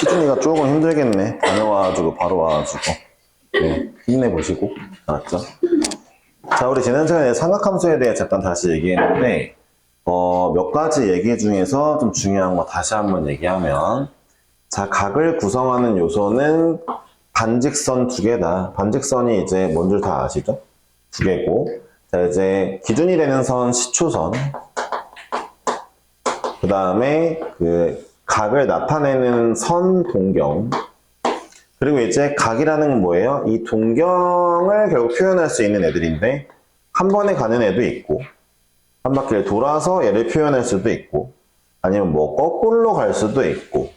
희준이가 조금 힘들겠네. 다녀와가지고 바로 와가지고. 네, 힘내보시고. 알았죠? 자, 우리 지난 시간에 삼각함수에 대해 잠깐 다시 얘기했는데, 몇 가지 얘기 중에서 좀 중요한 거 다시 한번 얘기하면, 자, 각을 구성하는 요소는 반직선 두 개다. 반직선이 이제 뭔 줄 다 아시죠? 두 개고. 자, 이제 기준이 되는 선 시초선. 그 다음에 그 각을 나타내는 선 동경. 그리고 이제 각이라는 건 뭐예요? 이 동경을 결국 표현할 수 있는 애들인데, 한 번에 가는 애도 있고, 한 바퀴를 돌아서 얘를 표현할 수도 있고, 아니면 뭐 거꾸로 갈 수도 있고.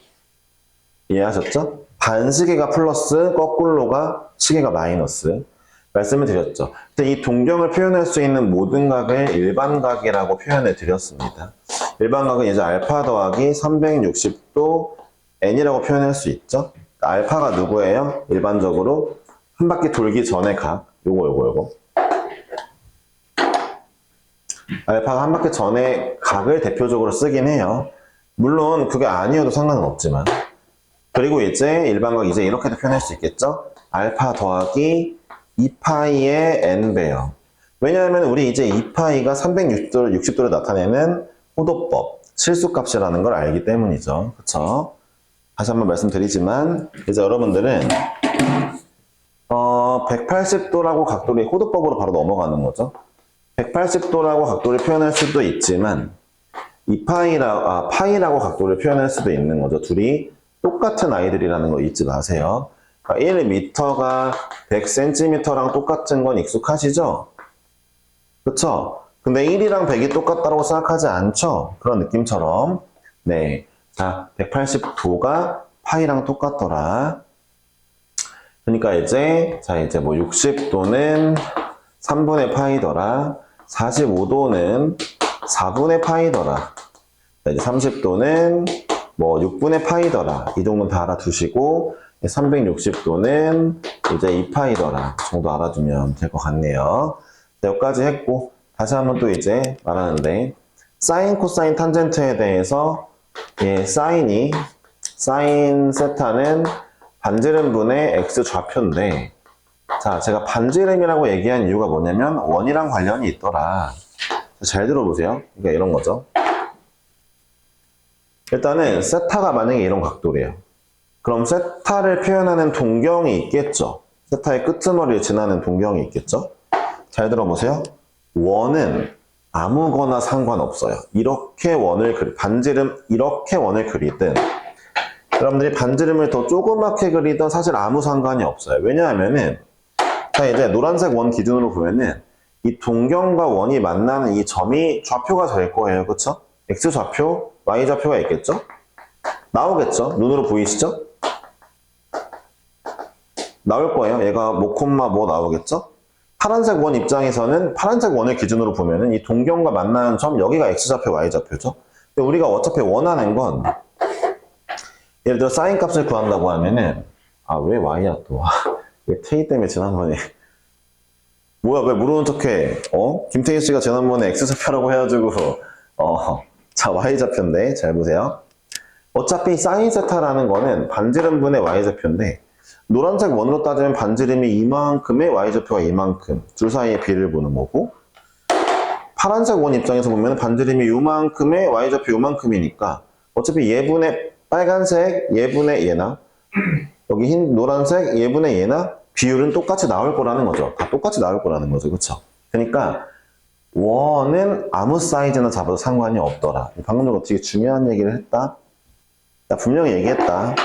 이해하셨죠? 반시계가 플러스, 거꾸로가 시계가 마이너스. 말씀을 드렸죠. 이 동경을 표현할 수 있는 모든 각을 일반각이라고 표현해 드렸습니다. 일반각은 이제 알파 더하기 360도 n이라고 표현할 수 있죠. 알파가 누구예요? 일반적으로 한 바퀴 돌기 전에 각. 요거. 알파가 한 바퀴 전에 각을 대표적으로 쓰긴 해요. 물론 그게 아니어도 상관은 없지만. 그리고 이제 일반각 이제 이렇게도 표현할 수 있겠죠? 알파 더하기 2파이의 n배열. 왜냐하면 우리 이제 2파이가 360도를 나타내는 호도법, 실수값이라는 걸 알기 때문이죠. 그쵸? 다시 한번 말씀드리지만, 이제 여러분들은 180도라고 각도를 호도법으로 바로 넘어가는 거죠. 180도라고 각도를 표현할 수도 있지만, 파이라고 각도를 표현할 수도 있는 거죠. 둘이 똑같은 아이들이라는 거 잊지 마세요. 1m가 100cm랑 똑같은 건 익숙하시죠? 그쵸? 근데 1이랑 100이 똑같다고 생각하지 않죠? 그런 느낌처럼. 네. 자, 180도가 파이랑 똑같더라. 그러니까 이제, 뭐 60도는 3분의 파이더라. 45도는 4분의 파이더라. 자, 이제 30도는 뭐 6분의 파이더라. 이 정도는 다 알아두시고, 360도는 이제 2파이더라 정도 알아두면 될 것 같네요. 여기까지 했고, 다시 한번 또 이제 말하는데, 사인, 코사인, 탄젠트에 대해서, 사인 세타는 반지름분의 x 좌표인데, 자, 제가 반지름이라고 얘기한 이유가 뭐냐면, 원이랑 관련이 있더라. 잘 들어보세요. 그러니까 이런 거죠. 일단은, 세타가 만약에 이런 각도래요. 그럼 세타를 표현하는 동경이 있겠죠. 세타의 끄트머리를 지나는 동경이 있겠죠. 잘 들어보세요. 원은 아무거나 상관없어요. 이렇게 반지름 이렇게 원을 그리든 여러분들이 반지름을 더 조그맣게 그리든 사실 아무 상관이 없어요. 왜냐하면은 자 이제 노란색 원 기준으로 보면은 이 동경과 원이 만나는 이 점이 좌표가 될 거예요. 그쵸? x 좌표, y 좌표가 있겠죠? 나오겠죠? 눈으로 보이시죠? 나올 거예요. 얘가 뭐 콤마 뭐 나오겠죠? 파란색 원 입장에서는 파란색 원을 기준으로 보면은 이 동경과 만나는 점 여기가 x좌표, y좌표죠. 근데 우리가 어차피 원하는 건 예를 들어 사인 값을 구한다고 하면은 왜 y야 또 왜 태희 때문에 지난번에 뭐야 왜 모르는 척해? 김태희 씨가 지난번에 x좌표라고 해가지고 자 y좌표인데 잘 보세요. 어차피 사인 세타라는 거는 반지름분의 y좌표인데 노란색 원으로 따지면 반지름이 이만큼의 y좌표가 이만큼 둘 사이의 비를 보는 거고 파란색 원 입장에서 보면 반지름이 요만큼의 y좌표 요만큼이니까 어차피 얘분의 빨간색 얘분의 얘나 여기 흰 노란색 얘분의 얘나 비율은 똑같이 나올 거라는 거죠. 다 똑같이 나올 거라는 거죠. 그쵸? 그러니까 원은 아무 사이즈나 잡아도 상관이 없더라. 방금 전에 되게 중요한 얘기를 했다. 나 분명히 얘기했다.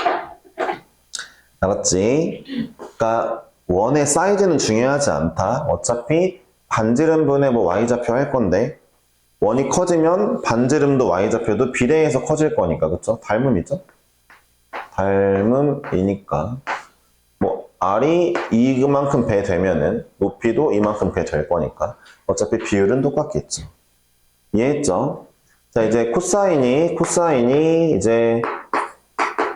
알았지? 그러니까 원의 사이즈는 중요하지 않다. 어차피 반지름분의 뭐 y좌표 할 건데 원이 커지면 반지름도 y좌표도 비례해서 커질 거니까 그쵸? 닮음이죠? 닮음이니까 뭐 r이 이만큼 배 되면은 높이도 이만큼 배 될 거니까 어차피 비율은 똑같겠죠. 이해했죠? 자 이제 코사인이 이제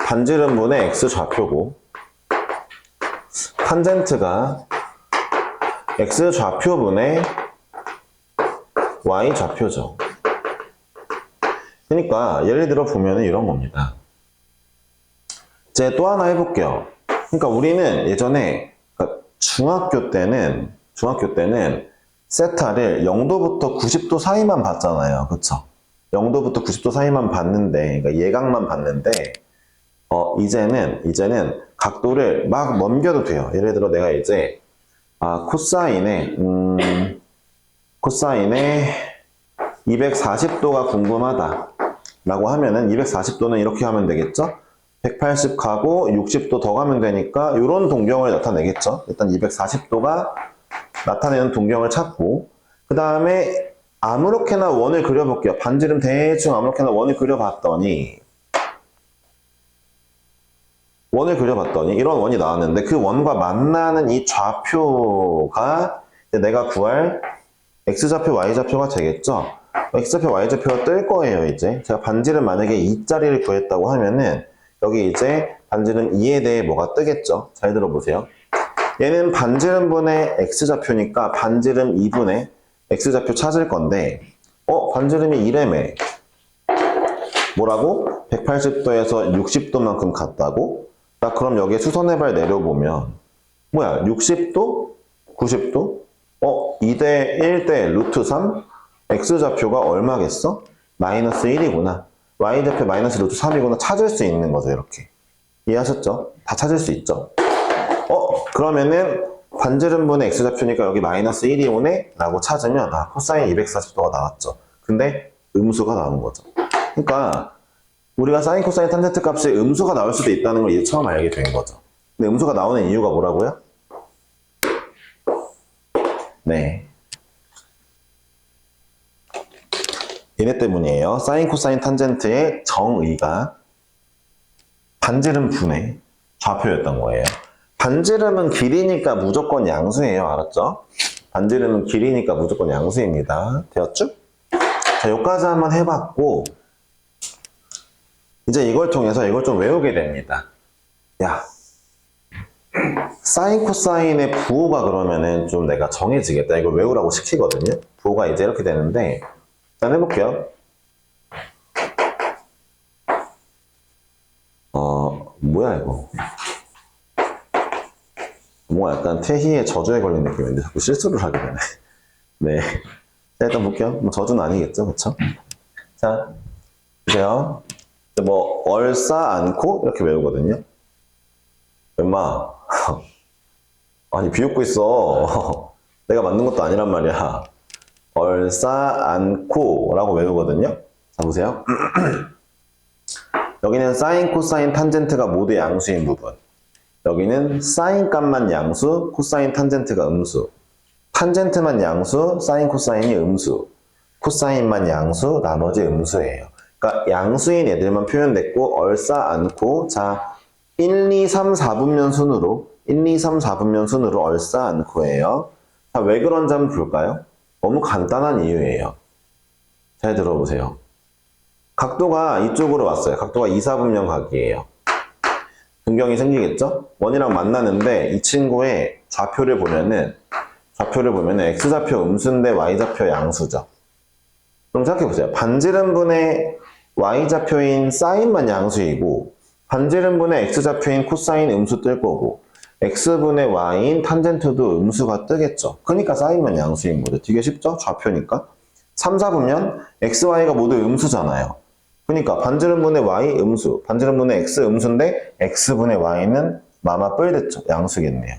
반지름분의 x 좌표고 탄젠트가 x 좌표분의 y 좌표죠. 그러니까 예를 들어 보면 이런 겁니다. 이제 또 하나 해볼게요. 그러니까 우리는 예전에 그러니까 중학교 때는 세타를 0도부터 90도 사이만 봤잖아요. 그쵸? 0도부터 90도 사이만 봤는데, 그러니까 예각만 봤는데, 이제는 각도를 막 넘겨도 돼요. 예를 들어 내가 이제, 코사인의 240도가 궁금하다. 라고 하면은 240도는 이렇게 하면 되겠죠? 180 가고 60도 더 가면 되니까 이런 동경을 나타내겠죠? 일단 240도가 나타내는 동경을 찾고, 그 다음에 아무렇게나 원을 그려볼게요. 반지름 대충 아무렇게나 원을 그려봤더니 이런 원이 나왔는데 그 원과 만나는 이 좌표가 내가 구할 x좌표, y좌표가 되겠죠? x좌표, y좌표가 뜰 거예요, 이제. 제가 반지름 만약에 2짜리를 구했다고 하면은 여기 이제 반지름 2에 대해 뭐가 뜨겠죠? 잘 들어보세요. 얘는 반지름분의 x좌표니까 반지름 2분의 x좌표 찾을 건데, 반지름이 2래매. 뭐라고? 180도에서 60도만큼 같다고? 나 그럼 여기에 수선해발 내려보면 뭐야? 60도? 90도? 2대 1대 루트 3? x좌표가 얼마겠어? 마이너스 1이구나. y좌표 마이너스 루트 3이구나. 찾을 수 있는 거죠, 이렇게. 이해하셨죠? 다 찾을 수 있죠? 그러면은 반지름분의 x좌표니까 여기 마이너스 1이 오네? 라고 찾으면 코사인 240도가 나왔죠. 근데 음수가 나온 거죠. 그러니까 우리가 사인, 코사인, 탄젠트 값이 음수가 나올 수도 있다는 걸 이제 처음 알게 된 거죠. 근데 음수가 나오는 이유가 뭐라고요? 네. 얘네 때문이에요. 사인, 코사인, 탄젠트의 정의가 반지름 분의 좌표였던 거예요. 반지름은 길이니까 무조건 양수예요. 알았죠? 반지름은 길이니까 무조건 양수입니다. 되었죠? 자, 여기까지 한번 해봤고, 이제 이걸 통해서 이걸 좀 외우게 됩니다. 야, 사인, 코사인의 부호가 그러면은 좀 내가 정해지겠다. 이걸 외우라고 시키거든요. 부호가 이제 이렇게 되는데, 일단 해볼게요. 뭐야, 이거. 뭔가 약간 태희의 저주에 걸린 느낌인데 자꾸 실수를 하게 되네. 네. 자, 일단 볼게요. 뭐 저주는 아니겠죠, 그쵸? 자, 보세요. 뭐 얼싸 않고 이렇게 외우거든요. 얼마? 아니 비웃고 있어. 내가 만든 것도 아니란 말이야. 얼싸 않고 라고 외우거든요. 자, 보세요. 여기는 사인, 코사인, 탄젠트가 모두 양수인 부분. 여기는 사인 값만 양수, 코사인, 탄젠트가 음수. 탄젠트만 양수, 사인, 코사인이 음수. 코사인만 양수, 나머지 음수예요. 그러니까 양수인 애들만 표현됐고 얼싸 않고, 자 1, 2, 3, 4분면 순으로 1, 2, 3, 4분면 순으로 얼싸 않고예요. 자, 왜 그런지 한번 볼까요? 너무 간단한 이유예요. 잘 들어보세요. 각도가 이쪽으로 왔어요. 각도가 2, 4분면 각이에요. 동경이 생기겠죠? 원이랑 만나는데 이 친구의 좌표를 보면은 x좌표 음수인데 y좌표 양수죠. 그럼 생각해보세요. 반지름분의 y좌표인 사인만 양수이고 반지름분의 x좌표인 코사인 음수 뜰 거고 x분의 y인 탄젠트도 음수가 뜨겠죠. 그러니까 사인만 양수인 거죠. 되게 쉽죠? 좌표니까. 3, 4분면 x, y가 모두 음수잖아요. 그러니까 반지름분의 y 음수, 반지름분의 x 음수인데 x분의 y는 마마 뿔 됐죠. 양수겠네요.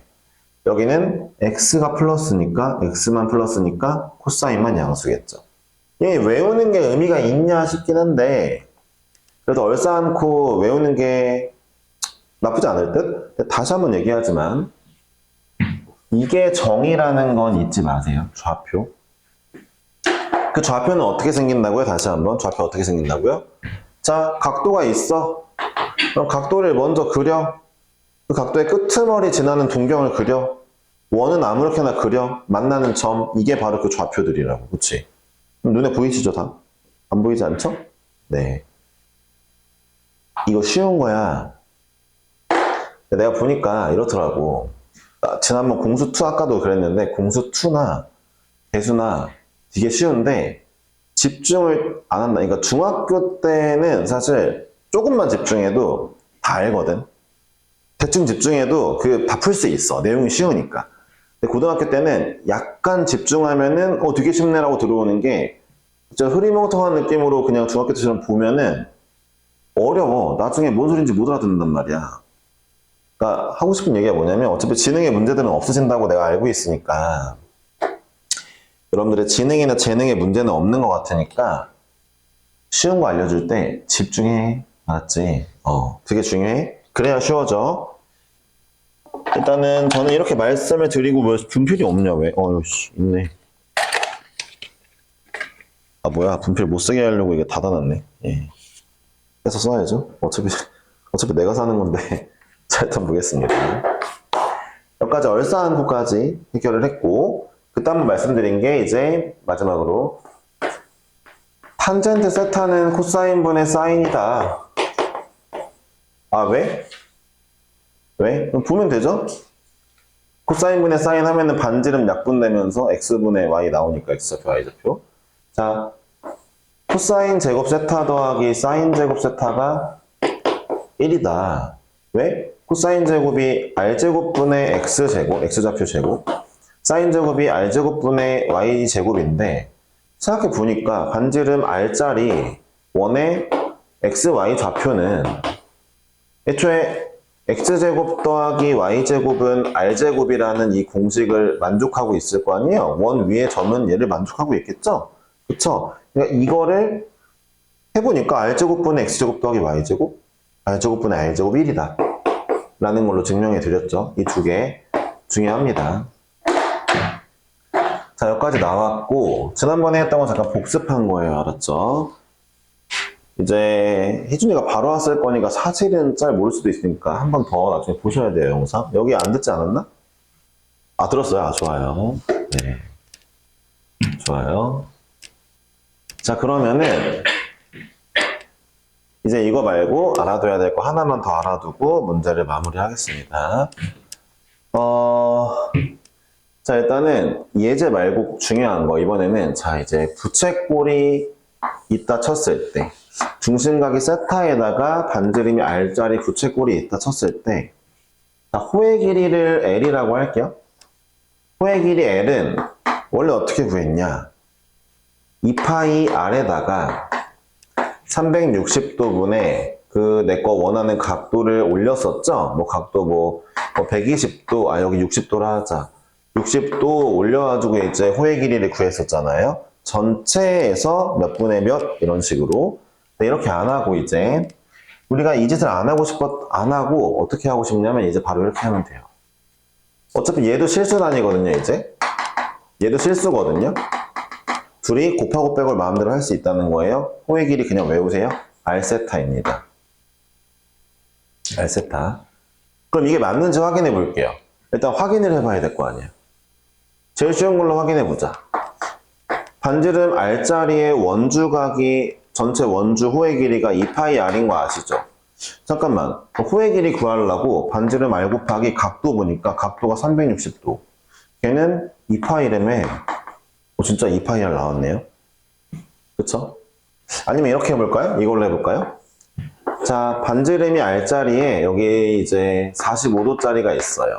여기는 x가 플러스니까 x만 플러스니까 코사인만 양수겠죠. 얘 외우는 게 의미가 있냐 싶긴 한데 그래도 얼싸 않고 외우는 게 나쁘지 않을 듯? 다시 한번 얘기하지만 이게 정의라는 건 잊지 마세요. 좌표. 그 좌표는 어떻게 생긴다고요? 다시 한번 좌표 어떻게 생긴다고요? 자, 각도가 있어. 그럼 각도를 먼저 그려. 그 각도의 끄트머리 지나는 동경을 그려. 원은 아무렇게나 그려. 만나는 점. 이게 바로 그 좌표들이라고. 그치? 눈에 보이시죠 다? 안 보이지 않죠? 네. 이거 쉬운 거야. 내가 보니까 이렇더라고. 지난번 공수2 아까도 그랬는데 공수2나 대수나 되게 쉬운데 집중을 안 한다. 그러니까 중학교 때는 사실 조금만 집중해도 다 알거든. 대충 집중해도 다 풀 수 있어. 내용이 쉬우니까. 근데 고등학교 때는 약간 집중하면은 되게 쉽네라고 들어오는 게 진짜 흐리멍텅한 느낌으로 그냥 중학교 때처럼 보면은 어려워. 나중에 뭔 소린지 못 알아듣는단 말이야. 그러니까 하고 싶은 얘기가 뭐냐면 어차피 지능의 문제들은 없어진다고 내가 알고 있으니까 여러분들의 지능이나 재능의 문제는 없는 것 같으니까 쉬운 거 알려줄 때 집중해. 알았지? 되게 중요해. 그래야 쉬워져. 일단은 저는 이렇게 말씀을 드리고 왜 분필이 없냐 왜? 씨 있네. 아 뭐야 분필 못 쓰게 하려고 이게 닫아놨네. 예. 해서 써야죠. 어차피 내가 사는 건데. 자 일단 보겠습니다. 여기까지 얼싸안고까지 해결을 했고 그 다음 말씀드린 게 이제 마지막으로 탄젠트 세타는 코사인분의 사인이다. 아 왜? 왜? 그럼 보면 되죠? 코사인분의 사인 하면은 반지름 약분되면서 x분의 y 나오니까 x좌표 y좌표. 자 코사인 제곱 세타 더하기 사인 제곱 세타가 1이다. 왜? 코사인 제곱이 r제곱분의 x제곱, x좌표 제곱, 사인 제곱이 r제곱분의 y제곱인데 생각해 보니까 반지름 r짜리 원의 xy 좌표는 애초에 x제곱 더하기 y제곱은 r제곱이라는 이 공식을 만족하고 있을 거 아니에요? 원 위의 점은 얘를 만족하고 있겠죠? 그쵸? 그러니까 이거를 해보니까 r제곱분의 x제곱 더하기 y제곱, r제곱분의 r제곱 1이다. 라는 걸로 증명해 드렸죠. 이 두 개 중요합니다. 자, 여기까지 나왔고, 지난번에 했던 거 잠깐 복습한 거예요. 알았죠? 이제, 희준이가 바로 왔을 거니까 사실은 잘 모를 수도 있으니까 한 번 더 나중에 보셔야 돼요, 영상. 여기 안 듣지 않았나? 아, 들었어요? 아, 좋아요. 네. 좋아요. 자, 그러면은, 이제 이거 말고 알아둬야 될 거 하나만 더 알아두고 문제를 마무리하겠습니다. 자, 일단은 예제 말고 중요한 거 이번에는 자, 이제 부채꼴이 있다 쳤을 때 중심각이 세타에다가 반지름이 r짜리 부채꼴이 있다 쳤을 때 자, 호의 길이를 L이라고 할게요. 호의 길이 L은 원래 어떻게 구했냐? 2파이 R에다가 360도분의 내 거 원하는 각도를 올렸었죠? 각도 120도, 여기 60도라 하자. 60도 올려가지고 이제 호의 길이를 구했었잖아요? 전체에서 몇 분의 몇? 이런 식으로. 근데 이렇게 안 하고 이제, 우리가 이 짓을 안 하고 어떻게 하고 싶냐면 이제 바로 이렇게 하면 돼요. 어차피 얘도 실수단이거든요, 이제. 얘도 실수거든요? 둘이 곱하고 빼고를 마음대로 할 수 있다는 거예요. 호의 길이 그냥 외우세요. R세타입니다. R세타. 그럼 이게 맞는지 확인해 볼게요. 일단 확인을 해봐야 될 거 아니에요. 제일 쉬운 걸로 확인해 보자. 반지름 R짜리의 원주각이 전체 원주 호의 길이가 2파이 R인 거 아시죠? 잠깐만. 호의 길이 구하려고 반지름 R 곱하기 각도 보니까 각도가 360도. 걔는 2파이라며 진짜 2파이R 나왔네요. 그쵸? 아니면 이렇게 해볼까요? 이걸로 해볼까요? 자, 반지름이 R짜리에 여기 이제 45도짜리가 있어요.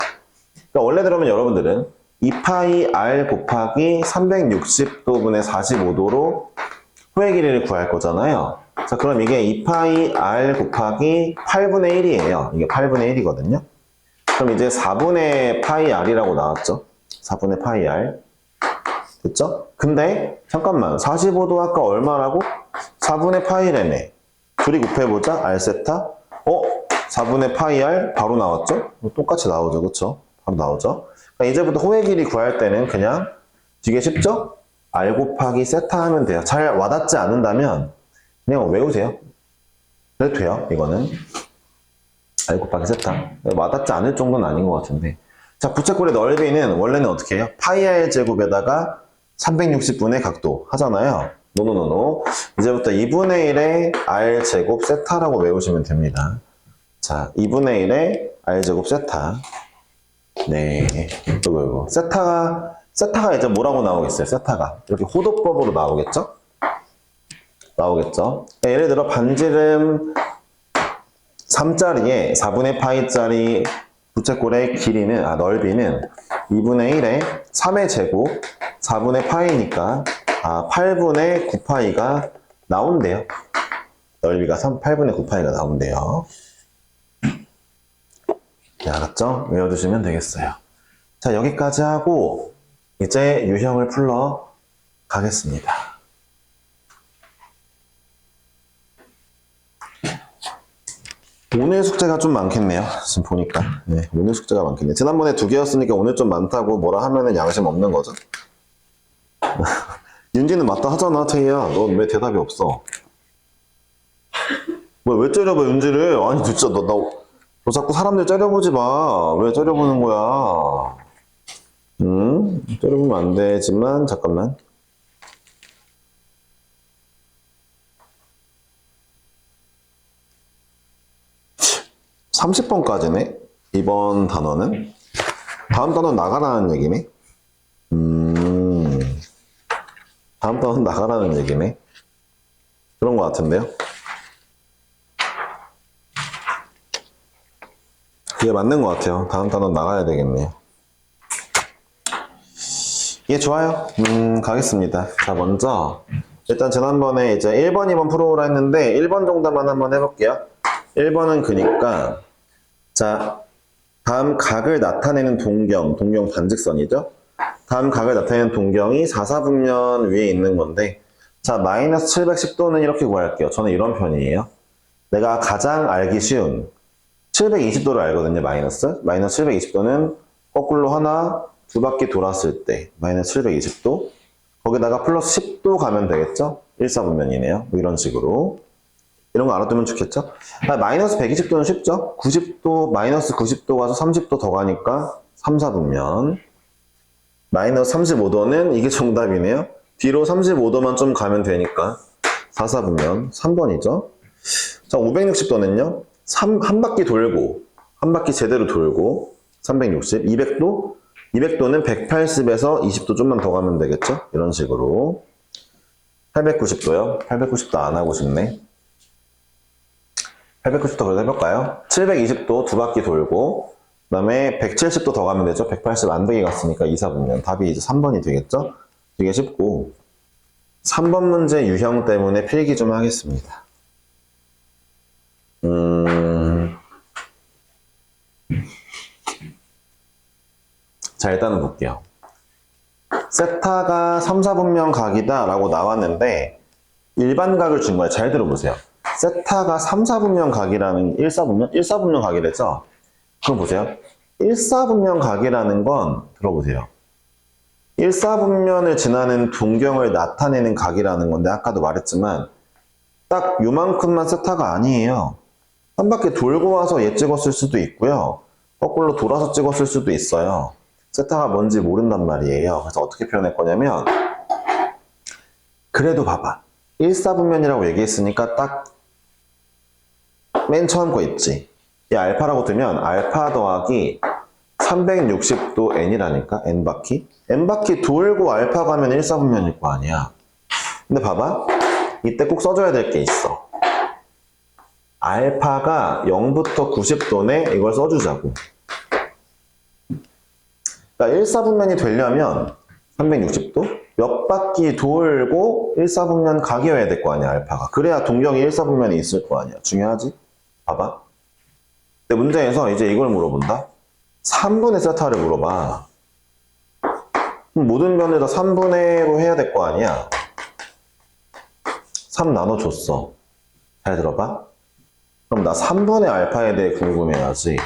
그러니까 원래대로면 여러분들은 2파이 R 곱하기 360도분의 45도로 호의 길이를 구할 거잖아요. 자, 그럼 이게 2파이 R 곱하기 8분의 1이에요. 이게 8분의 1이거든요. 그럼 이제 4분의 파이 R이라고 나왔죠? 4분의 파이 R. 됐죠? 근데 잠깐만 45도 아까 얼마라고? 4분의 파이라며. 둘이 곱해보자. R세타 4분의 파이 R 바로 나왔죠? 똑같이 나오죠. 그쵸? 바로 나오죠? 그러니까 이제부터 호의 길이 구할 때는 그냥 되게 쉽죠? R 곱하기 세타 하면 돼요. 잘 와닿지 않는다면 그냥 외우세요. 그래도 돼요. 이거는 R 곱하기 세타. 와닿지 않을 정도는 아닌 것 같은데. 자, 부채꼴의 넓이는 원래는 어떻게 해요? 파이 R 제곱에다가 360분의 각도 하잖아요. 노노노노. 이제부터 2분의 1의 R 제곱 세타라고 외우시면 됩니다. 자, 2분의 1의 R 제곱 세타. 네. 이거. 세타가 이제 뭐라고 나오겠어요? 세타가. 이렇게 호도법으로 나오겠죠? 나오겠죠? 예를 들어 반지름 3짜리에 4분의 파이짜리 부채꼴의 길이는, 넓이는 2분의 1에 3의 제곱 4분의 파이니까 8분의 9파이가 나온대요. 넓이가 8분의 9파이가 나온대요. 네, 알았죠? 외워두시면 되겠어요. 자, 여기까지 하고 이제 유형을 풀러 가겠습니다. 오늘 숙제가 좀 많겠네요. 지금 보니까. 네, 오늘 숙제가 많겠네요. 지난번에 2개였으니까 오늘 좀 많다고 뭐라 하면은 양심 없는 거죠. 윤지는 맞다 하잖아, 태희야. 넌 왜 대답이 없어? 왜 째려봐, 윤지를? 아니, 진짜, 너 자꾸 사람들 째려보지 마. 왜 째려보는 거야? 째려보면 안 되지만, 잠깐만. (30번까지네) 이번 단어는. 다음 단어는 나가라는 얘기네. 다음 단어는 나가라는 얘기네. 그런 것 같은데요. 그게 맞는 것 같아요. 다음 단어는 나가야 되겠네요. 예, 좋아요. 가겠습니다. 자, 먼저 일단 지난번에 이제 1번, 2번 풀어오라 했는데 1번 정답만 한번 해볼게요. 1번은 그니까 자, 다음 각을 나타내는 동경 반직선이죠. 다음 각을 나타내는 동경이 4사분면 위에 있는 건데, 자, 마이너스 710도는 이렇게 구할게요. 저는 이런 편이에요. 내가 가장 알기 쉬운 720도를 알거든요. 마이너스 720도는 거꾸로 하나, 두 바퀴 돌았을 때 마이너스 720도, 거기다가 플러스 10도 가면 되겠죠? 1사분면이네요. 뭐 이런 식으로. 이런 거 알아두면 좋겠죠? 마이너스 120도는 쉽죠? 90도, 마이너스 90도 가서 30도 더 가니까 3사분면. 마이너스 35도는 이게 정답이네요. 뒤로 35도만 좀 가면 되니까 4사분면 3번이죠. 자, 560도는요. 한 바퀴 돌고, 한 바퀴 제대로 돌고 360, 200도? 200도는 180에서 20도 좀만 더 가면 되겠죠? 이런 식으로. 890도요. 890도 안 하고 싶네. 890도 그래도 해볼까요? 720도 두 바퀴 돌고, 그 다음에 170도 더 가면 되죠? 180 안 되게 갔으니까 2사분면. 답이 이제 3번이 되겠죠? 되게 쉽고. 3번 문제 유형 때문에 필기 좀 하겠습니다. 자, 일단은 볼게요. 세타가 3, 4분면 각이다 라고 나왔는데 일반 각을 준 거예요. 잘 들어보세요. 세타가 3, 4분면 각이라는 1사분면? 1사분면 각이랬죠? 그럼 보세요. 1사분면 각이라는 건 들어보세요. 1사분면을 지나는 동경을 나타내는 각이라는 건데 아까도 말했지만 딱 요만큼만 세타가 아니에요. 한 바퀴 돌고 와서 얘 찍었을 수도 있고요. 거꾸로 돌아서 찍었을 수도 있어요. 세타가 뭔지 모른단 말이에요. 그래서 어떻게 표현할 거냐면 그래도 봐봐. 1사분면이라고 얘기했으니까 딱 맨 처음 거 있지. 이 알파라고 두면 알파 더하기 360도 n이라니까. n바퀴. n바퀴 돌고 알파 가면 1사분면일 거 아니야. 근데 봐봐. 이때 꼭 써줘야 될 게 있어. 알파가 0부터 90도네. 이걸 써주자고. 그러니까 1사분면이 되려면 360도? 몇 바퀴 돌고 1사분면 각이어야 될 거 아니야, 알파가. 그래야 동경이 1사분면이 있을 거 아니야. 중요하지? 봐봐. 근데 문제에서 이제 이걸 물어본다. 3분의 세타를 물어봐. 그럼 모든 면을 다 3분의로 해야 될 거 아니야. 3 나눠줬어. 잘 들어봐. 그럼 나 3분의 알파에 대해 궁금해야지.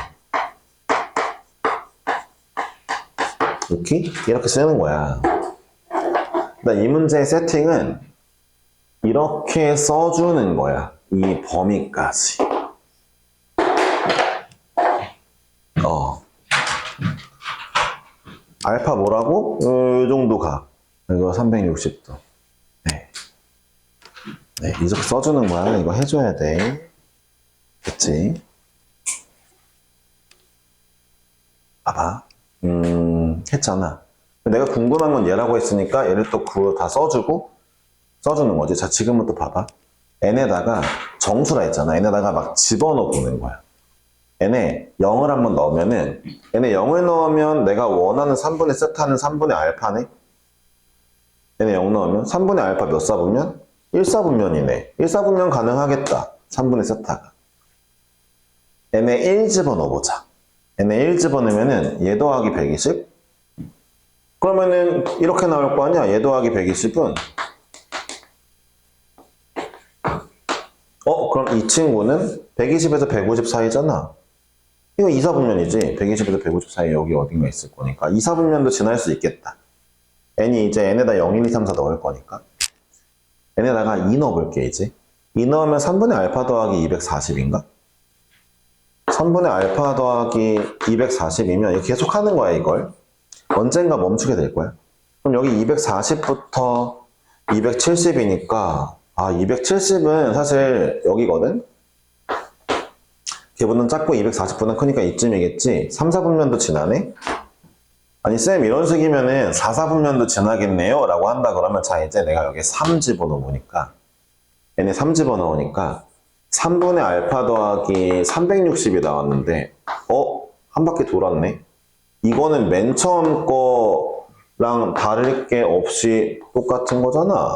이렇게 쓰는 거야. 이 문제의 세팅은 이렇게 써주는 거야. 이 범위까지. 알파 뭐라고? 이 정도 가. 이거 360도. 네. 네, 이렇게 써주는 거야. 이거 해줘야 돼. 그치? 봐봐. 했잖아. 내가 궁금한 건 얘라고 했으니까 얘를 또 다 써주고 써주는 거지. 자, 지금부터 봐봐. n에다가 정수라 했잖아. n에다가 막 집어넣어 보는 거야. n에 0을 한번 넣으면은 n에 0을 넣으면 내가 원하는 3분의 세타는 3분의 알파네. n에 0 넣으면 3분의 알파 몇 사분면? 1사분면이네. 1사분면 가능하겠다. 3분의 세타가. n에 1 집어넣어보자. n에 1 집어넣으면은 얘 더하기 120? 그러면은 이렇게 나올 거 아니야? 얘 더하기 120은 그럼 이 친구는 120에서 150 사이잖아. 이거 2사분면이지. 120에서 150 사이 여기 어딘가 있을 거니까 2사분면도 지날 수 있겠다. n이 이제 n에다 0, 1, 2, 3, 4 넣을 거니까 n에다가 2 넣어볼게 이제. 2 넣으면 3분의 알파 더하기 240인가? 3분의 알파 더하기 240이면 이거 계속 하는 거야 이걸. 언젠가 멈추게 될 거야. 그럼 여기 240부터 270이니까 270은 사실 여기거든? 걔보다는 작고 240보다 크니까 이쯤이겠지. 3, 4분면도 지나네? 아니 쌤 이런 식이면은 4, 4분면도 지나겠네요? 라고 한다 그러면 자 이제 내가 여기 3 집어넣으니까 n에 3 집어넣으니까 3분의 알파 더하기 360이 나왔는데 한 바퀴 돌았네? 이거는 맨 처음 거랑 다를 게 없이 똑같은 거잖아.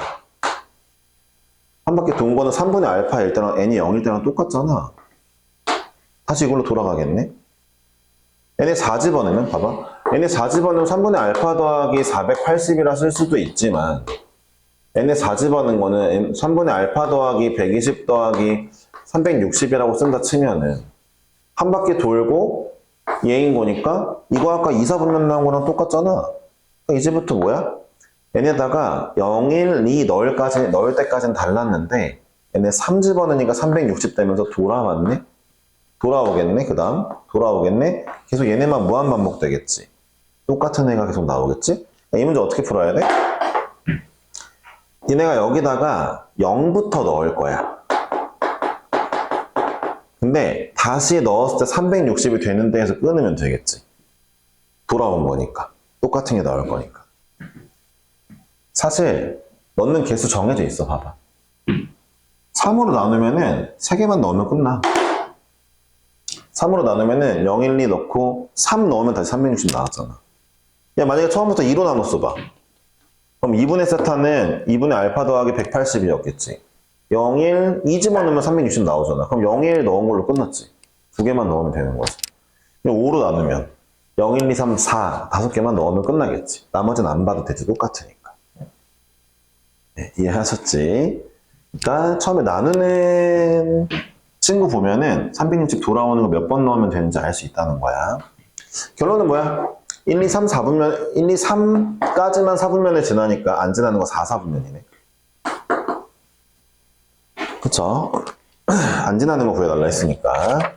한 바퀴 돈 거는 3분의 알파일 때랑 n이 0일 때랑 똑같잖아. 다시 이걸로 돌아가겠네? n에 4 집어넣으면 봐봐. n에 4 집어넣으면 3분의 알파 더하기 480이라 쓸 수도 있지만 n에 4 집어넣은 거는 3분의 알파 더하기 120 더하기 360이라고 쓴다 치면은 한 바퀴 돌고 얘인 거니까 이거 아까 2, 4분면 나온 거랑 똑같잖아. 그러니까 이제부터 뭐야? n에다가 0, 1, 2 넣을 때까지는 달랐는데 n에 3 집어넣으니까 360 되면서 돌아왔네? 돌아오겠네? 그 다음 돌아오겠네? 계속 얘네만 무한반복 되겠지. 똑같은 애가 계속 나오겠지? 이 문제 어떻게 풀어야 돼? 얘네가 여기다가 0부터 넣을 거야. 근데 다시 넣었을 때 360이 되는 데에서 끊으면 되겠지. 돌아온 거니까. 똑같은 게 나올 거니까. 사실 넣는 개수 정해져 있어. 봐봐. 3으로 나누면은 3개만 넣으면 끝나. 3으로 나누면은 0, 1, 2 넣고 3 넣으면 다시 360 나왔잖아. 야, 만약에 처음부터 2로 나눴어 봐. 그럼 2분의 세타는 2분의 알파 더하기 180이었겠지. 0, 1, 2 집어넣으면 360 나오잖아. 그럼 0, 1 넣은 걸로 끝났지. 2개만 넣으면 되는 거지. 5로 나누면 0, 1, 2, 3, 4 5개만 넣으면 끝나겠지. 나머지는 안 봐도 되지. 똑같으니까. 네, 이해하셨지? 그러니까 처음에 나누는 친구 보면은 360 돌아오는 거 몇 번 넣으면 되는지 알 수 있다는 거야. 결론은 뭐야? 1, 2, 3, 4분면, 1, 2, 3까지만 4분면을 지나니까 안 지나는 거 4, 4분면이네. 그쵸? 안 지나는 거 구해달라 했으니까.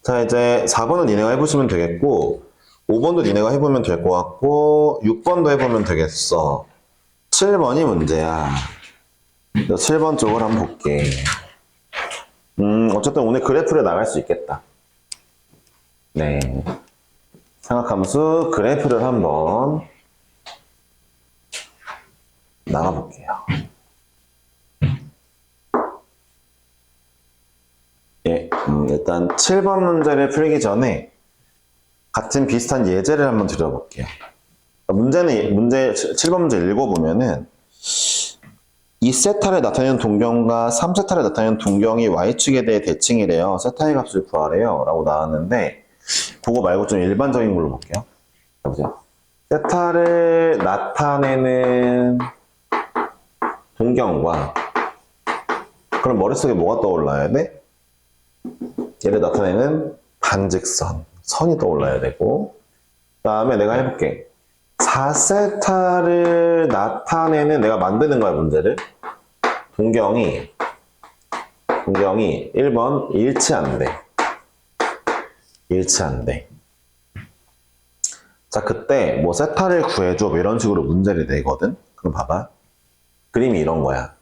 자, 이제 4번은 니네가 해보시면 되겠고, 5번도 니네가 해보면 될 것 같고, 6번도 해보면 되겠어. 7번이 문제야. 7번 쪽을 한번 볼게. 어쨌든 오늘 그래프를 나갈 수 있겠다. 네. 삼각함수 그래프를 한번 나가볼게요. 예, 일단 7번 문제를 풀기 전에 같은 비슷한 예제를 한번 드려볼게요. 문제 7번 문제 읽어보면은 이 세타를 나타내는 동경과 3세타를 나타내는 동경이 y축에 대해 대칭이래요. 세타의 값을 구하래요. 라고 나왔는데 그거 말고 좀 일반적인 걸로 볼게요. 보세요. 세타를 나타내는 동경과 그럼 머릿속에 뭐가 떠올라야 돼? 얘를 나타내는 반직선, 선이 떠올라야 되고 그 다음에 내가 해볼게. 4세타를 나타내는 내가 만드는 거야 문제를. 동경이 1번 일치 안 돼. 일치 안 돼. 자, 그때 뭐 세타를 구해줘 뭐 이런 식으로 문제를 내거든. 그럼 봐봐. 그림이 이런 거야.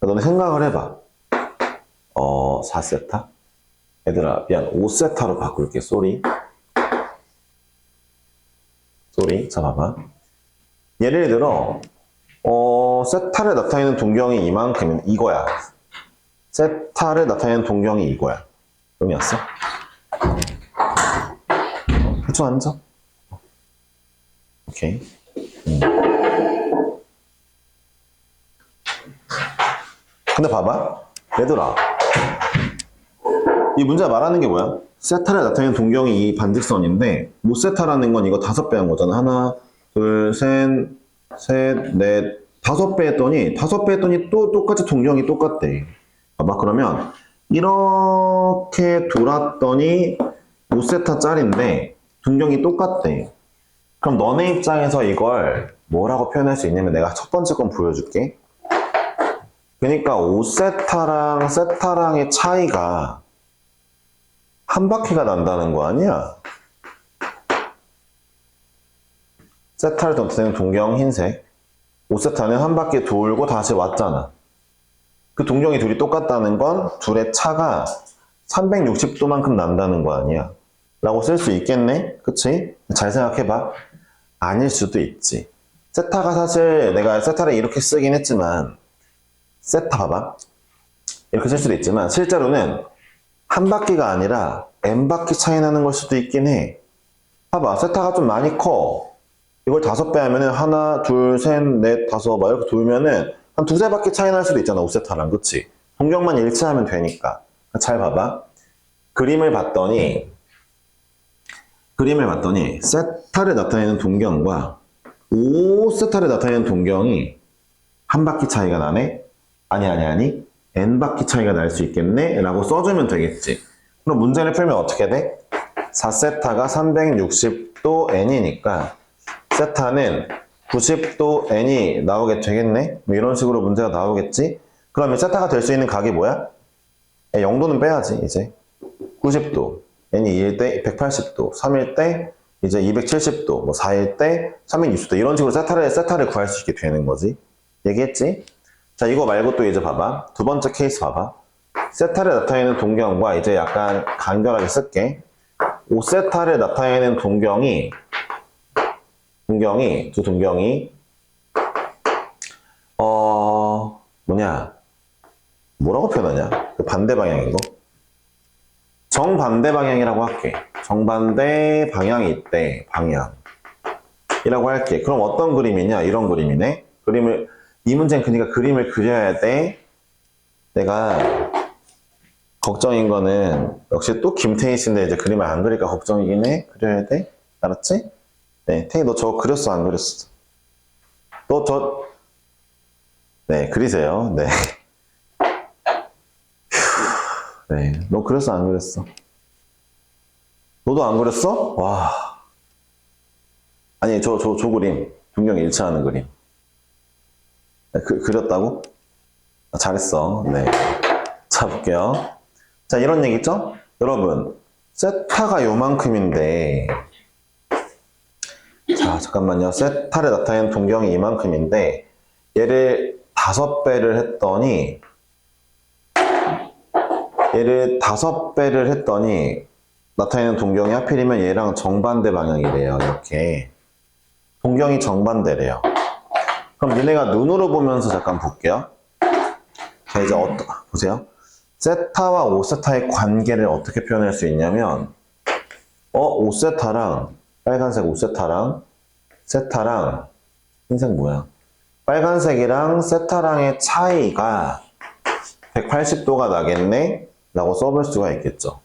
너네 생각을 해봐. 4세타? 얘들아, 미안. 5세타로 바꿀게. 쏘리. 자, 봐봐. 예를 들어 세타를 나타내는 동경이 이만큼이면 이거야. 세타를 나타내는 동경이 이거야. 의미였어? 대충 앉아. 오케이. 근데 봐봐. 얘들아. 이 문제가 말하는 게 뭐야? 세타를 나타내는 동경이 이 반직선인데, 못 세타라는 건 이거 5배 한 거잖아. 하나, 둘, 셋, 넷, 5배 했더니, 5배 했더니 또 똑같이 동경이 똑같대. 봐봐. 그러면, 이렇게 돌았더니, 5세타짜리인데, 동경이 똑같대. 그럼 너네 입장에서 이걸 뭐라고 표현할 수 있냐면 내가 첫 번째 건 보여줄게. 그러니까 5세타랑 세타랑의 차이가 한 바퀴가 난다는 거 아니야? 세타를 나타내는 동경 흰색. 5세타는 한 바퀴 돌고 다시 왔잖아. 그 동경이 둘이 똑같다는 건 둘의 차가 360도만큼 난다는 거 아니야? 라고 쓸 수 있겠네? 그치? 잘 생각해봐. 아닐 수도 있지. 세타가 사실 내가 세타를 이렇게 쓰긴 했지만 세타 봐봐. 이렇게 쓸 수도 있지만 실제로는 한 바퀴가 아니라 n 바퀴 차이 나는 걸 수도 있긴 해. 봐봐. 세타가 좀 많이 커. 이걸 5배 하면은 하나, 둘, 셋, 넷, 5 막 이렇게 돌면은 한 2-3바퀴 차이 날 수도 있잖아. 5세타랑. 그치? 동경만 일치하면 되니까. 잘 봐봐. 그림을 봤더니 세타를 나타내는 동경과 5세타를 나타내는 동경이 한 바퀴 차이가 나네? 아니. n 바퀴 차이가 날 수 있겠네? 라고 써주면 되겠지. 그럼 문제를 풀면 어떻게 돼? 4세타가 360도 n이니까 세타는 90도 n이 나오게 되겠네? 뭐 이런 식으로 문제가 나오겠지? 그러면 세타가 될 수 있는 각이 뭐야? 0도는 빼야지, 이제. 90도. n이 2일 때 180도, 3일 때 이제 270도, 뭐 4일 때 360도. 이런 식으로 세타를 구할 수 있게 되는 거지. 얘기했지? 자, 이거 말고 또 이제 봐봐. 두 번째 케이스 봐봐. 세타를 나타내는 동경과 이제 약간 간결하게 쓸게. 5세타를 나타내는 동경이 뭐라고 표현하냐? 그 반대 방향인 거? 정반대 방향이라고 할게. 정반대 방향이 있대. 방향이라고 할게. 그럼 어떤 그림이냐? 이런 그림이네. 이 문제는 그러니까 그림을 그려야 돼. 내가 걱정인 거는 역시 또 김태희 씨인데 이제 그림을 안 그릴까 걱정이긴 해. 그려야 돼. 알았지? 네, 태희 너 저거 그렸어? 안 그렸어? 네, 그리세요. 네. 네, 너 그렸어? 안 그렸어? 너도 안 그렸어? 와. 아니, 저 그림. 동경 일치하는 그림. 네, 그렸다고? 아, 잘했어. 네. 자, 볼게요. 자, 이런 얘기죠? 여러분, 세타가 요만큼인데, 자, 잠깐만요. 세타를 나타내는 동경이 이만큼인데, 얘를 5배를 했더니, 나타내는 동경이 하필이면 얘랑 정반대 방향이래요. 이렇게. 동경이 정반대래요. 그럼 니네가 눈으로 보면서 잠깐 볼게요. 자, 이제 보세요. 세타와 5세타의 관계를 어떻게 표현할 수 있냐면, 5세타랑, 빨간색 5세타랑, 세타랑, 흰색 뭐야? 빨간색이랑 세타랑의 차이가 180도가 나겠네? 라고 써볼 수가 있겠죠.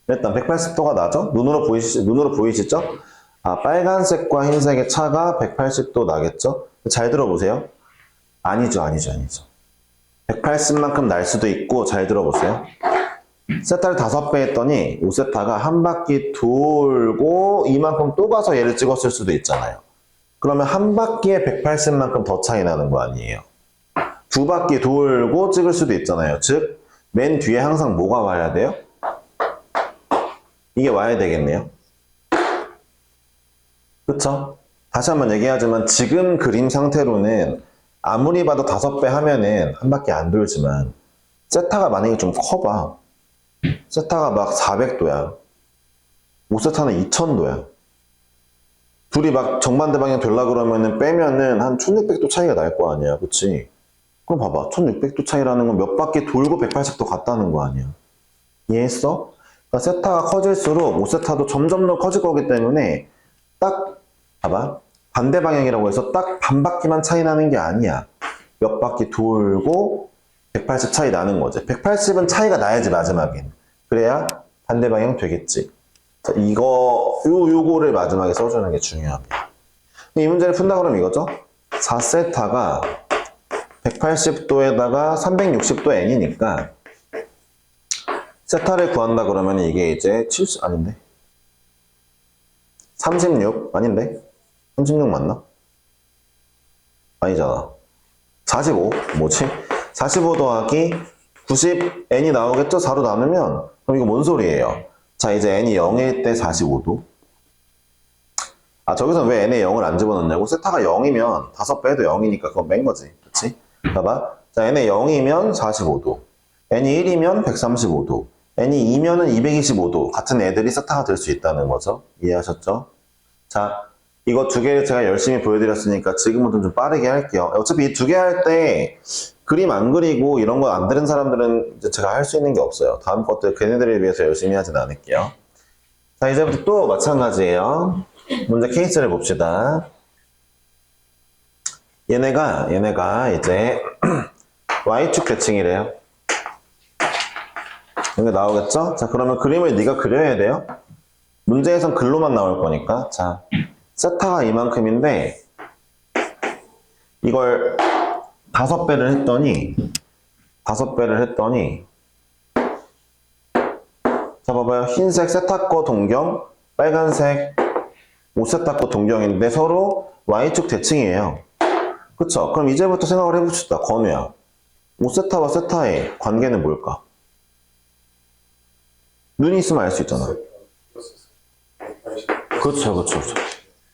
일단 180도가 나죠? 눈으로 보이시죠? 아, 빨간색과 흰색의 차가 180도 나겠죠? 잘 들어보세요. 아니죠. 180만큼 날 수도 있고, 잘 들어보세요. 세타를 5배 했더니 5세타가 한 바퀴 돌고 이만큼 또 가서 얘를 찍었을 수도 있잖아요. 그러면 한 바퀴에 180만큼 더 차이 나는 거 아니에요. 2바퀴 돌고 찍을 수도 있잖아요. 즉, 맨 뒤에 항상 뭐가 와야 돼요? 이게 와야 되겠네요. 그쵸? 다시 한번 얘기하지만 지금 그림 상태로는 아무리 봐도 5배 하면은 한 바퀴 안 돌지만 세타가 만약에 좀 커봐. 세타가 막 400도야. 5세타는 2000도야. 둘이 막 정반대 방향 되려 그러면은 빼면은 한 1600도 차이가 날 거 아니야. 그치? 그럼 봐봐. 1600도 차이라는 건 몇 바퀴 돌고 180도 갔다는 거 아니야. 이해했어? 그러니까 세타가 커질수록 5세타도 점점 더 커질 거기 때문에 딱 봐봐. 반대 방향이라고 해서 딱 반 바퀴만 차이 나는 게 아니야. 몇 바퀴 돌고 180 차이 나는 거지. 180은 차이가 나야지 마지막엔. 그래야 반대 방향 되겠지. 자, 요거를 마지막에 써주는 게 중요합니다. 이 문제를 푼다 그러면 이거죠? 4세타가 180도에다가 360도 n이니까 세타를 구한다 그러면 이게 이제 70 아닌데 36 아닌데 36 맞나? 아니잖아. 45 뭐지? 45 더하기 90 n이 나오겠죠? 4로 나누면 그럼 이거 뭔 소리예요? 자 이제 n이 0일 때 45도. 아 저기서 왜 n에 0을 안 집어넣냐고? 세타가 0이면 5 빼도 0이니까 그건 뺀 거지. 그치? 봐봐. 자 n에 0이면 45도. n이 1이면 135도. n이 2면은 225도. 같은 애들이 세타가 될 수 있다는 거죠. 이해하셨죠? 자 이거 두 개를 제가 열심히 보여드렸으니까 지금부터 좀 빠르게 할게요. 어차피 이 두 개 할 때 그림 안 그리고 이런 거 안 들은 사람들은 이제 제가 할 수 있는 게 없어요. 다음 것들 걔네들을 위해서 열심히 하진 않을게요. 자 이제부터 또 마찬가지예요. 문제 케이스를 봅시다. 얘네가 이제 Y축 대칭이래요. 이게 나오겠죠? 자 그러면 그림을 네가 그려야 돼요. 문제에선 글로만 나올 거니까. 자 세타가 이만큼인데 이걸 5배를 했더니 자 봐봐요. 흰색 세타 거 동경, 빨간색 5세타 거 동경인데 서로 Y축 대칭이에요. 그쵸? 그럼 이제부터 생각을 해봅시다. 건우야. 5세타와 세타의 관계는 뭘까? 눈이 있으면 알 수 있잖아. 그렇죠.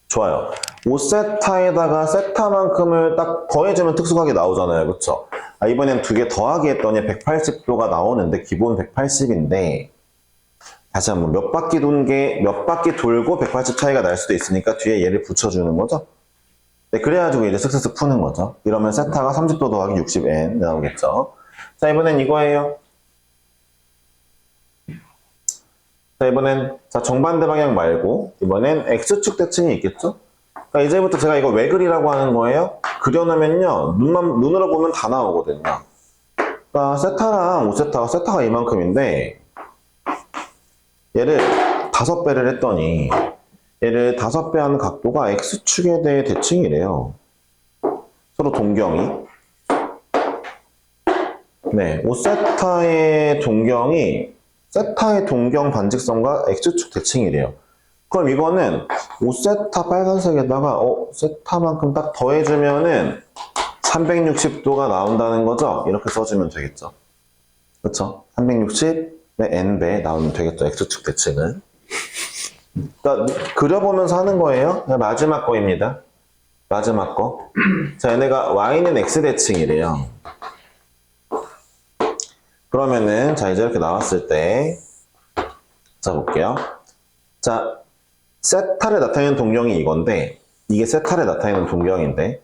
좋아요. 5세타에다가 세타만큼을 딱 더해주면 특수각이 나오잖아요. 그쵸? 아, 이번엔 두 개 더하기 했더니 180도가 나오는데 기본 180인데 다시 한번 몇 바퀴 돌고 180 차이가 날 수도 있으니까 뒤에 얘를 붙여주는 거죠. 네, 그래가지고 이제 슥슥슥 푸는 거죠. 이러면 세타가 30도 더하기 60n 나오겠죠. 자, 이번엔 이거예요. 자, 이번엔 정반대 방향 말고 이번엔 X축 대칭이 있겠죠? 그러니까 이제부터 제가 이거 왜 그리라고 하는 거예요? 그려놓으면요. 눈으로 보면 다 나오거든요. 그러니까 세타랑 5세타가 세타가 이만큼인데 얘를 5배를 했더니 얘를 5배 하는 각도가 X축에 대해 대칭이래요. 서로 동경이. 네, 5세타의 동경이 세타의 동경 반직선과 X축 대칭이래요. 그럼 이거는 5세타 빨간색에다가 세타만큼 딱 더해주면은 360도가 나온다는 거죠? 이렇게 써주면 되겠죠. 그쵸? 360의 n배 나오면 되겠죠. X축 대칭은. 그러니까 그려보면서 하는 거예요. 마지막 거입니다. 마지막 거. 자, 얘네가 y는 x 대칭이래요. 그러면은 자 이제 이렇게 나왔을 때 자 볼게요. 자 세타를 나타내는 동경이 이건데 이게 세타를 나타내는 동경인데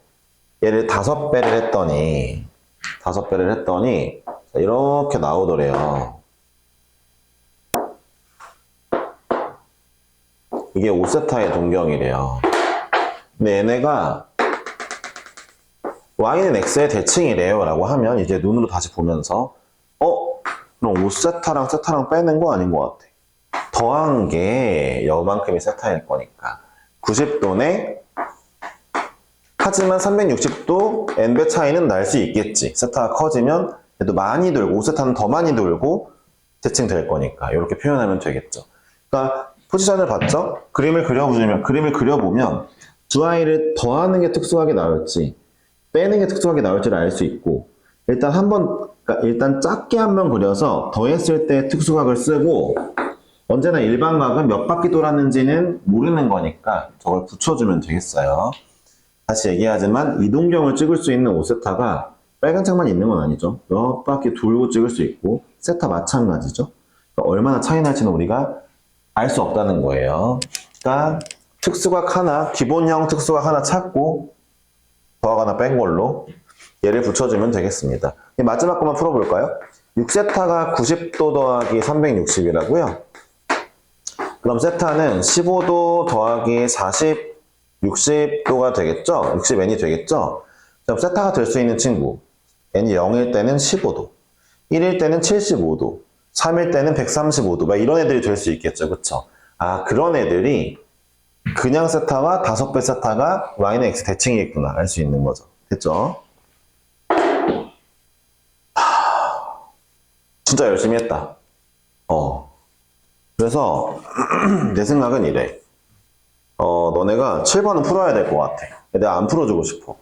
얘를 5배를 했더니 자, 이렇게 나오더래요. 이게 5세타의 동경이래요. 근데 얘네가 y는 x의 대칭이래요 라고 하면 이제 눈으로 다시 보면서 그럼 5세타랑 세타랑 빼는 거 아닌 것 같아. 더한 게 요만큼이 세타일 거니까 90도네. 하지만 360도 n배 차이는 날 수 있겠지. 세타가 커지면 얘도 많이 돌고 5세타는 더 많이 돌고 대칭될 거니까 이렇게 표현하면 되겠죠. 그러니까 포지션을 봤죠? 그림을 그려보면 두 아이를 더하는 게 특수하게 나올지 빼는 게 특수하게 나올지를 알 수 있고 일단 작게 한번 그려서 더했을 때 특수각을 쓰고 언제나 일반각은 몇 바퀴 돌았는지는 모르는 거니까 저걸 붙여주면 되겠어요. 다시 얘기하지만 이동경을 찍을 수 있는 5세타가 빨간 책만 있는 건 아니죠. 몇 바퀴 돌고 찍을 수 있고 세타 마찬가지죠. 그러니까 얼마나 차이 날지는 우리가 알 수 없다는 거예요. 그러니까 특수각 하나, 기본형 특수각 하나 찾고 더하기 하나 뺀 걸로 얘를 붙여주면 되겠습니다. 마지막 것만 풀어볼까요? 6세타가 90도 더하기 360이라고요. 그럼 세타는 15도 더하기 40, 60도가 되겠죠? 60n이 되겠죠? 그럼 세타가 될 수 있는 친구, n이 0일 때는 15도, 1일 때는 75도, 3일 때는 135도, 막 이런 애들이 될 수 있겠죠, 그쵸? 아, 그런 애들이 그냥 세타와 5배 세타가 y는 x 대칭이겠구나 알 수 있는 거죠. 됐죠? 진짜 열심히 했다. 그래서 내 생각은 이래. 너네가 7번은 풀어야 될 것 같아. 내가 안 풀어주고 싶어.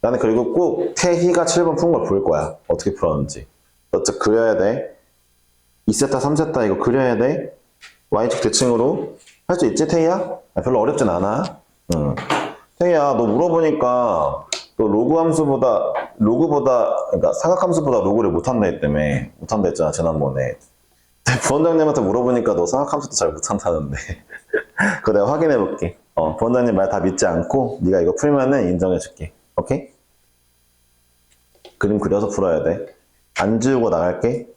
나는 그리고 꼭 태희가 7번 푼 걸 볼 거야. 어떻게 풀었는지. 어차피 그려야 돼. 2세타, 3세타 이거 그려야 돼. y축 대칭으로 할 수 있지, 태희야? 별로 어렵진 않아. 태희야, 너 물어보니까 너 그러니까 사각함수보다 로그를 못한다 했다며. 못한다 했잖아, 지난번에. 부원장님한테 물어보니까 너 사각함수도 잘 못한다는데. 그거 내가 확인해 볼게. 부원장님 말 다 믿지 않고 네가 이거 풀면은 인정해 줄게. 오케이? 그림 그려서 풀어야 돼. 안 지우고 나갈게.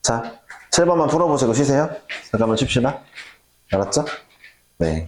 자, 7번만 풀어보시고 쉬세요. 잠깐만 쉽시다. 알았죠? 네.